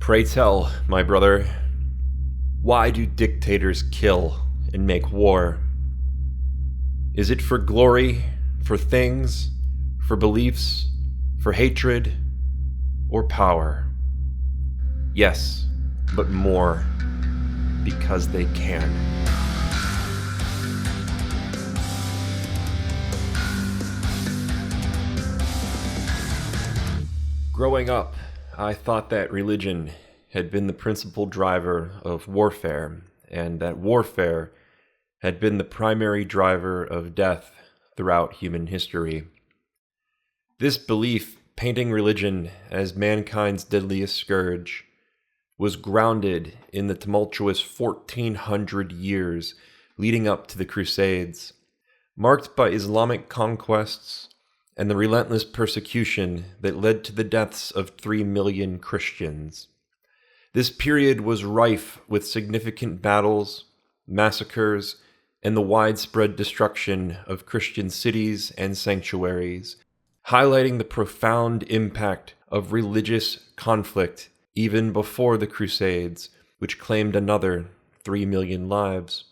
Pray tell, my brother, why do dictators kill and make war? Is it for glory, for things, for beliefs, for hatred, or power? Yes, but more, because they can. Growing up, I thought that religion had been the principal driver of warfare, and that warfare had been the primary driver of death throughout human history. This belief, painting religion as mankind's deadliest scourge, was grounded in the tumultuous 1400 years leading up to the Crusades, marked by Islamic conquests and the relentless persecution that led to the deaths of 3 million Christians. This period was rife with significant battles, massacres, and the widespread destruction of Christian cities and sanctuaries, highlighting the profound impact of religious conflict even before the Crusades, which claimed another 3 million lives.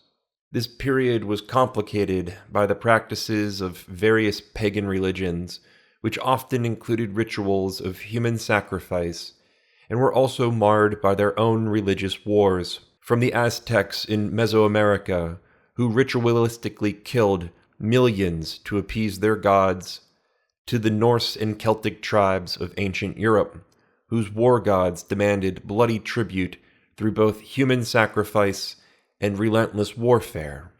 This period was complicated by the practices of various pagan religions, which often included rituals of human sacrifice, and were also marred by their own religious wars, from the Aztecs in Mesoamerica, who ritualistically killed millions to appease their gods, to the Norse and Celtic tribes of ancient Europe, whose war gods demanded bloody tribute through both human sacrifice and relentless warfare.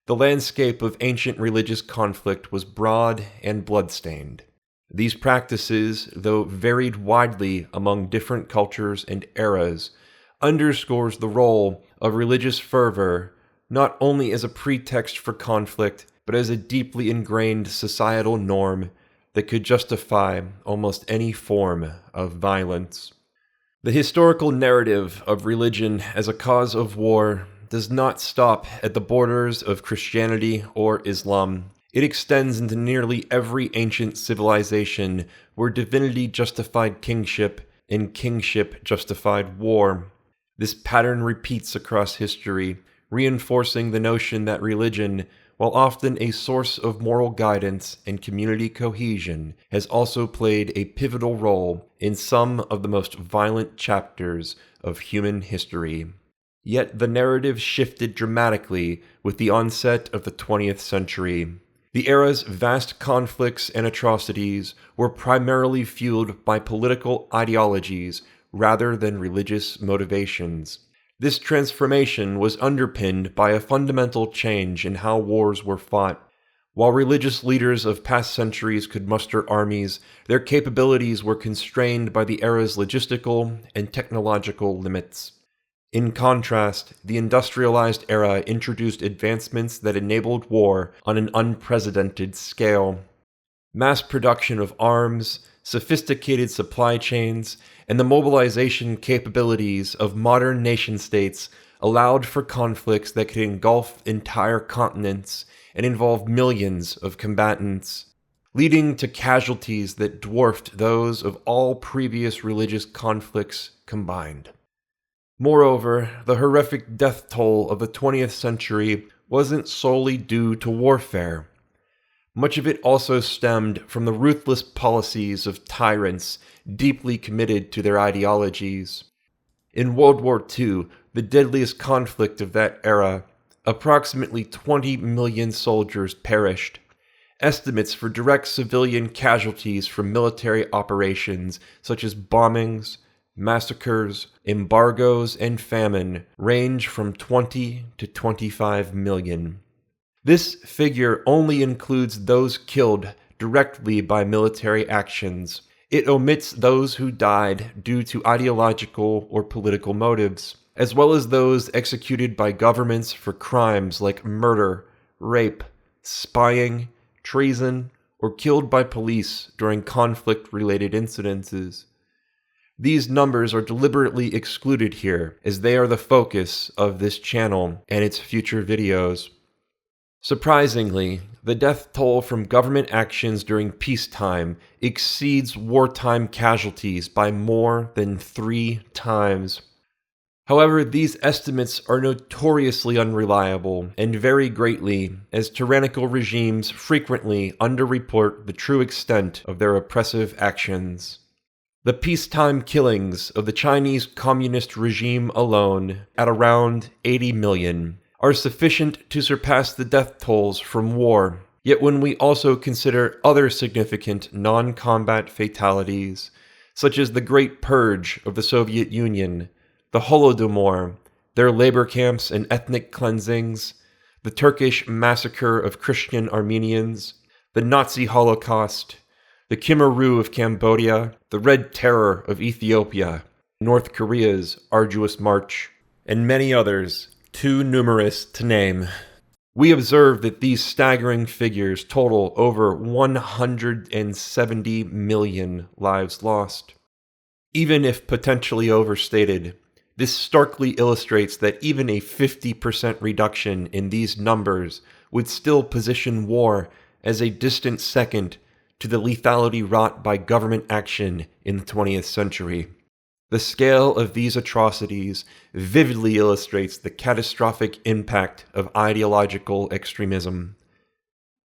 The landscape of ancient religious conflict was broad and bloodstained. These practices, though varied widely among different cultures and eras, underscores the role of religious fervor not only as a pretext for conflict, but as a deeply ingrained societal norm that could justify almost any form of violence. The historical narrative of religion as a cause of war does not stop at the borders of Christianity or Islam. It extends into nearly every ancient civilization where divinity justified kingship and kingship justified war. This pattern repeats across history, reinforcing the notion that religion, while often a source of moral guidance and community cohesion, has also played a pivotal role in some of the most violent chapters of human history. Yet the narrative shifted dramatically with the onset of the 20th century. The era's vast conflicts and atrocities were primarily fueled by political ideologies rather than religious motivations. This transformation was underpinned by a fundamental change in how wars were fought. While religious leaders of past centuries could muster armies, their capabilities were constrained by the era's logistical and technological limits. In contrast, the industrialized era introduced advancements that enabled war on an unprecedented scale. Mass production of arms, sophisticated supply chains, and the mobilization capabilities of modern nation-states allowed for conflicts that could engulf entire continents and involve millions of combatants, leading to casualties that dwarfed those of all previous religious conflicts combined. Moreover, the horrific death toll of the 20th century wasn't solely due to warfare. Much of it also stemmed from the ruthless policies of tyrants deeply committed to their ideologies. In World War II, the deadliest conflict of that era, approximately 20 million soldiers perished. Estimates for direct civilian casualties from military operations such as bombings, massacres, embargoes, and famine range from 20 to 25 million. This figure only includes those killed directly by military actions. It omits those who died due to ideological or political motives, as well as those executed by governments for crimes like murder, rape, spying, treason, or killed by police during conflict-related incidences. These numbers are deliberately excluded here, as they are the focus of this channel and its future videos. Surprisingly, the death toll from government actions during peacetime exceeds wartime casualties by more than 3 times. However, these estimates are notoriously unreliable and vary greatly, as tyrannical regimes frequently underreport the true extent of their oppressive actions. The peacetime killings of the Chinese Communist regime alone, at around 80 million, are sufficient to surpass the death tolls from war. Yet when we also consider other significant non-combat fatalities, such as the Great Purge of the Soviet Union, the Holodomor, their labor camps and ethnic cleansings, the Turkish massacre of Christian Armenians, the Nazi Holocaust, the Khmer Rouge of Cambodia, the Red Terror of Ethiopia, North Korea's arduous march, and many others, too numerous to name, we observe that these staggering figures total over 170 million lives lost. Even if potentially overstated, this starkly illustrates that even a 50% reduction in these numbers would still position war as a distant second to the lethality wrought by government action in the 20th century. The scale of these atrocities vividly illustrates the catastrophic impact of ideological extremism.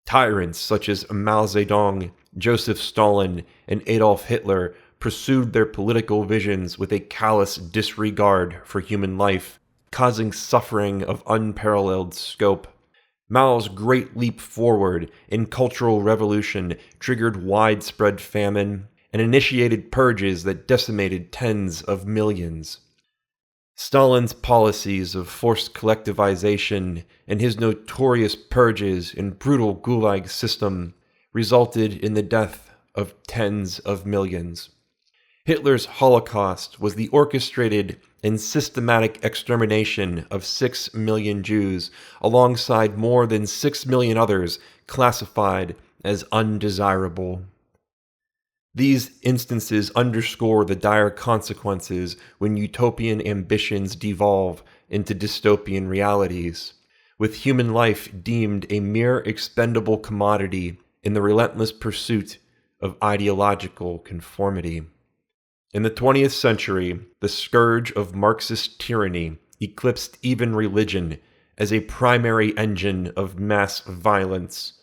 Tyrants such as Mao Zedong, Joseph Stalin, and Adolf Hitler pursued their political visions with a callous disregard for human life, causing suffering of unparalleled scope. Mao's great leap forward in cultural revolution triggered widespread famine and initiated purges that decimated tens of millions. Stalin's policies of forced collectivization and his notorious purges and brutal Gulag system resulted in the death of tens of millions. Hitler's Holocaust was the orchestrated and systematic extermination of 6 million Jews, alongside more than 6 million others classified as undesirable. These instances underscore the dire consequences when utopian ambitions devolve into dystopian realities, with human life deemed a mere expendable commodity in the relentless pursuit of ideological conformity. In the 20th century, the scourge of Marxist tyranny eclipsed even religion as a primary engine of mass violence,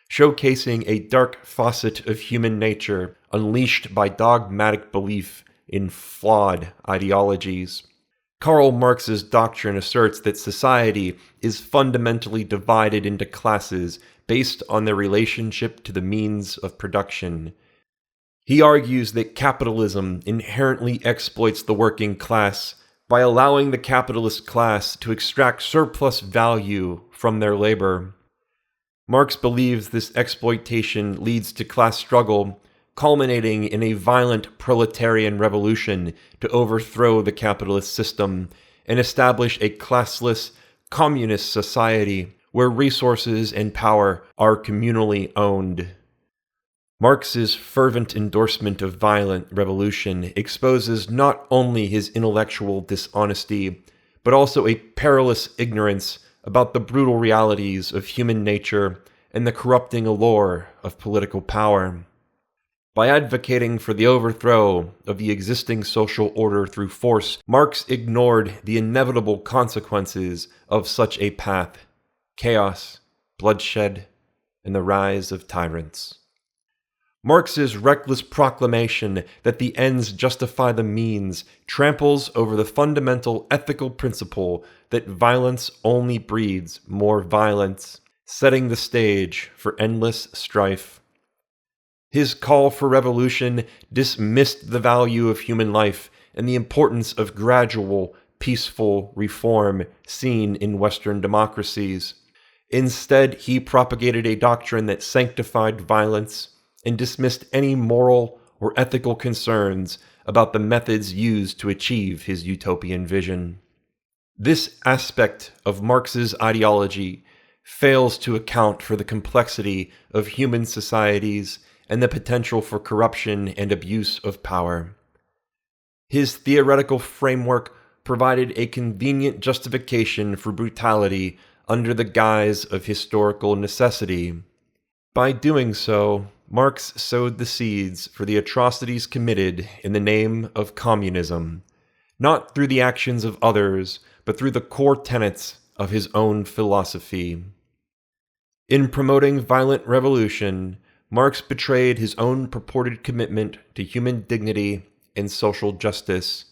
showcasing a dark facet of human nature unleashed by dogmatic belief in flawed ideologies. Karl Marx's doctrine asserts that society is fundamentally divided into classes based on their relationship to the means of production. He argues that capitalism inherently exploits the working class by allowing the capitalist class to extract surplus value from their labor. Marx believes this exploitation leads to class struggle, culminating in a violent proletarian revolution to overthrow the capitalist system and establish a classless, communist society where resources and power are communally owned. Marx's fervent endorsement of violent revolution exposes not only his intellectual dishonesty, but also a perilous ignorance about the brutal realities of human nature and the corrupting allure of political power. By advocating for the overthrow of the existing social order through force, Marx ignored the inevitable consequences of such a path: chaos, bloodshed, and the rise of tyrants. Marx's reckless proclamation that the ends justify the means tramples over the fundamental ethical principle that violence only breeds more violence, setting the stage for endless strife. His call for revolution dismissed the value of human life and the importance of gradual, peaceful reform seen in Western democracies. Instead, he propagated a doctrine that sanctified violence and dismissed any moral or ethical concerns about the methods used to achieve his utopian vision. This aspect of Marx's ideology fails to account for the complexity of human societies and the potential for corruption and abuse of power. His theoretical framework provided a convenient justification for brutality, under the guise of historical necessity. By doing so, Marx sowed the seeds for the atrocities committed in the name of communism, not through the actions of others, but through the core tenets of his own philosophy. In promoting violent revolution, Marx betrayed his own purported commitment to human dignity and social justice.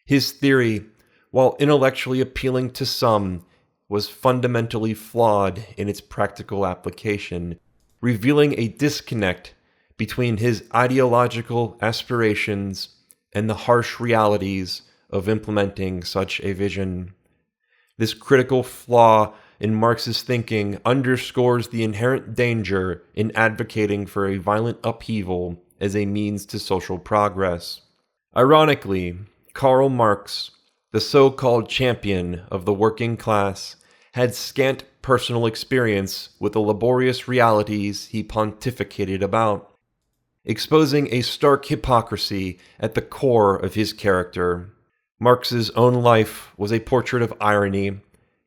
His theory, while intellectually appealing to some, was fundamentally flawed in its practical application, revealing a disconnect between his ideological aspirations and the harsh realities of implementing such a vision. This critical flaw in Marx's thinking underscores the inherent danger in advocating for a violent upheaval as a means to social progress. Ironically, Karl Marx, the so-called champion of the working class, had scant personal experience with the laborious realities he pontificated about, exposing a stark hypocrisy at the core of his character. Marx's own life was a portrait of irony.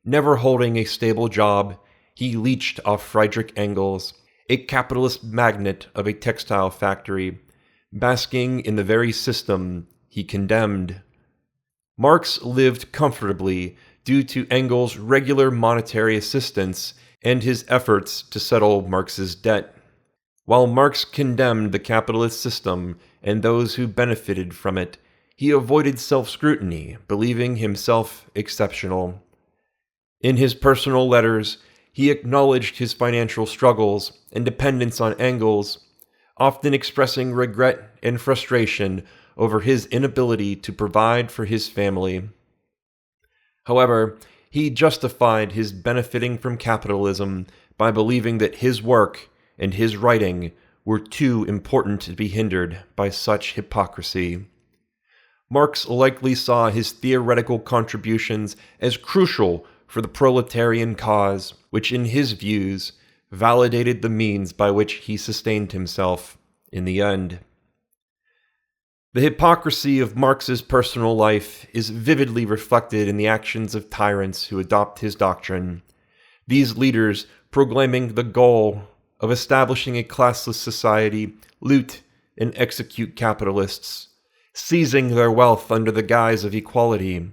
Never holding a stable job, he leached off Friedrich Engels, a capitalist magnate of a textile factory, basking in the very system he condemned. Marx lived comfortably due to Engels' regular monetary assistance and his efforts to settle Marx's debt. While Marx condemned the capitalist system and those who benefited from it, he avoided self-scrutiny, believing himself exceptional. In his personal letters, he acknowledged his financial struggles and dependence on Engels, often expressing regret and frustration over his inability to provide for his family. However, he justified his benefiting from capitalism by believing that his work and his writing were too important to be hindered by such hypocrisy. Marx likely saw his theoretical contributions as crucial for the proletarian cause, which in his views validated the means by which he sustained himself in the end. The hypocrisy of Marx's personal life is vividly reflected in the actions of tyrants who adopt his doctrine. These leaders, proclaiming the goal of establishing a classless society, loot and execute capitalists, seizing their wealth under the guise of equality.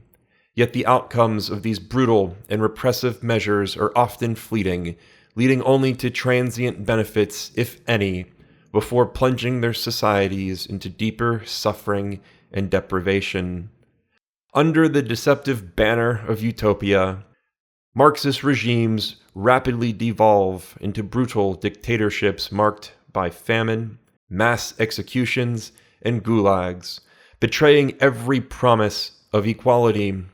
Yet the outcomes of these brutal and repressive measures are often fleeting, leading only to transient benefits, if any, before plunging their societies into deeper suffering and deprivation. Under the deceptive banner of utopia, Marxist regimes rapidly devolve into brutal dictatorships marked by famine, mass executions, and gulags, betraying every promise of equality.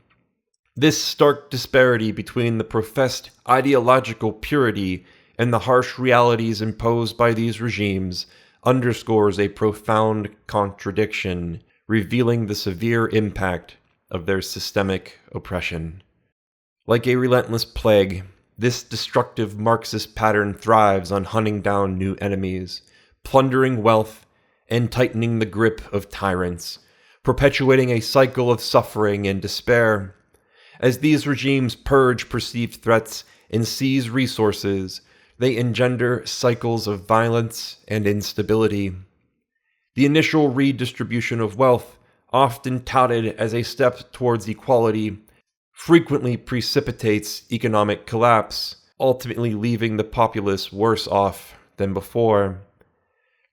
This stark disparity between the professed ideological purity and the harsh realities imposed by these regimes underscores a profound contradiction, revealing the severe impact of their systemic oppression. Like a relentless plague, this destructive Marxist pattern thrives on hunting down new enemies, plundering wealth, and tightening the grip of tyrants, perpetuating a cycle of suffering and despair. As these regimes purge perceived threats and seize resources, they engender cycles of violence and instability. The initial redistribution of wealth, often touted as a step towards equality, frequently precipitates economic collapse, ultimately leaving the populace worse off than before.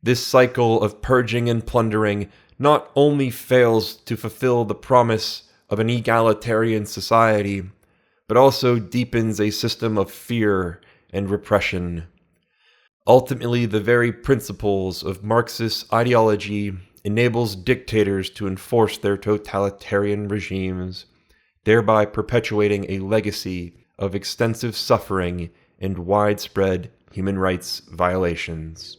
This cycle of purging and plundering not only fails to fulfill the promise of an egalitarian society, but also deepens a system of fear and repression. Ultimately, the very principles of Marxist ideology enables dictators to enforce their totalitarian regimes, thereby perpetuating a legacy of extensive suffering and widespread human rights violations.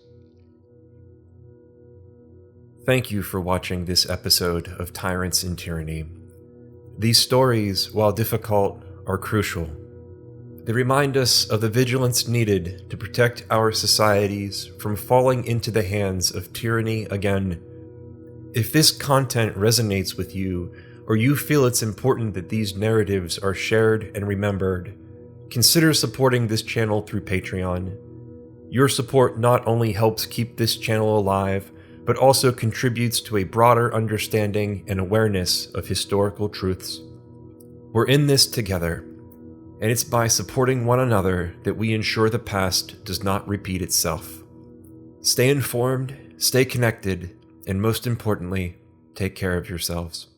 Thank you for watching this episode of Tyrants in Tyranny. These stories, while difficult, are crucial. They remind us of the vigilance needed to protect our societies from falling into the hands of tyranny again. If this content resonates with you, or you feel it's important that these narratives are shared and remembered, consider supporting this channel through Patreon. Your support not only helps keep this channel alive, but also contributes to a broader understanding and awareness of historical truths. We're in this together, and it's by supporting one another that we ensure the past does not repeat itself. Stay informed, stay connected, and most importantly, take care of yourselves.